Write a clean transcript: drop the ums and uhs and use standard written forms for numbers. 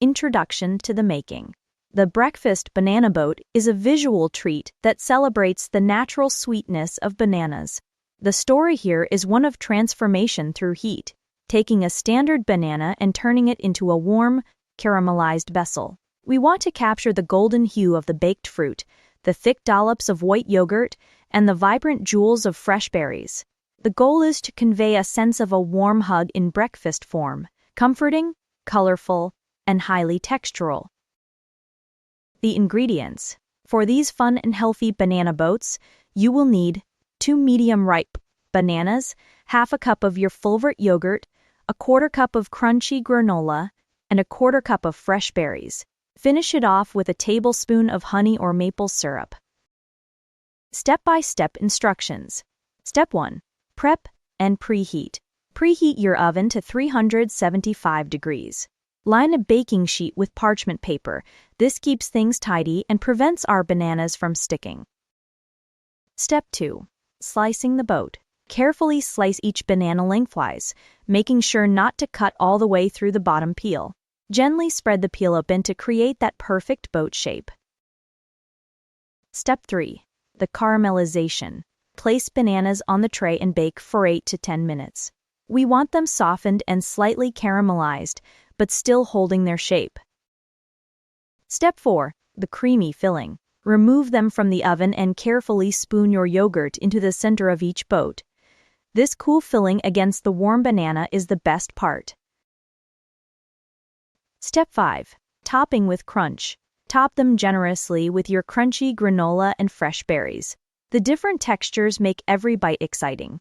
Introduction to the making. The breakfast banana boat is a visual treat that celebrates the natural sweetness of bananas. The story here is one of transformation through heat, taking a standard banana and turning it into a warm, caramelized vessel. We want to capture the golden hue of the baked fruit, the thick dollops of white yogurt, and the vibrant jewels of fresh berries. The goal is to convey a sense of a warm hug in breakfast form, comforting, colorful, and highly textural. The ingredients. For these fun and healthy banana boats, you will need 2 medium-ripe bananas, half a cup of your Fulvert yogurt, a quarter cup of crunchy granola, and a quarter cup of fresh berries. Finish it off with a tablespoon of honey or maple syrup. Step-by-step instructions. Step 1. Prep and preheat. Preheat your oven to 375 degrees. Line a baking sheet with parchment paper. This keeps things tidy and prevents our bananas from sticking. Step 2. Slicing the boat. Carefully slice each banana lengthwise, making sure not to cut all the way through the bottom peel. Gently spread the peel open to create that perfect boat shape. Step 3. The caramelization. Place bananas on the tray and bake for 8 to 10 minutes. We want them softened and slightly caramelized, but still holding their shape. Step 4. The creamy filling. Remove them from the oven and carefully spoon your yogurt into the center of each boat. This cool filling against the warm banana is the best part. Step 5. Topping with crunch. Top them generously with your crunchy granola and fresh berries. The different textures make every bite exciting.